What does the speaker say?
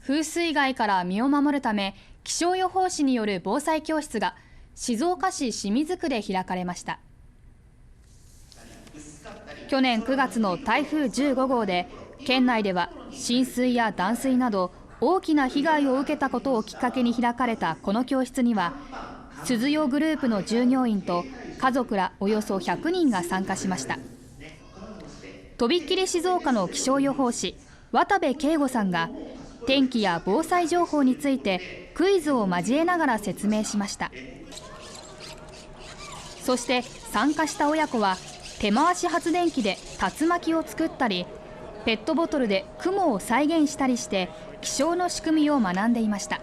風水害から身を守るため、気象予報士による防災教室が静岡市清水区で開かれました。去年9月の台風15号で、県内では浸水や断水など大きな被害を受けたことをきっかけに開かれたこの教室には、鈴代グループの従業員と家族らおよそ100人が参加しました。とびっきり静岡の気象予報士、渡部圭吾さんが天気や防災情報についてクイズを交えながら説明しました。そして参加した親子は手回し発電機で竜巻を作ったり、ペットボトルで雲を再現したりして気象の仕組みを学んでいました。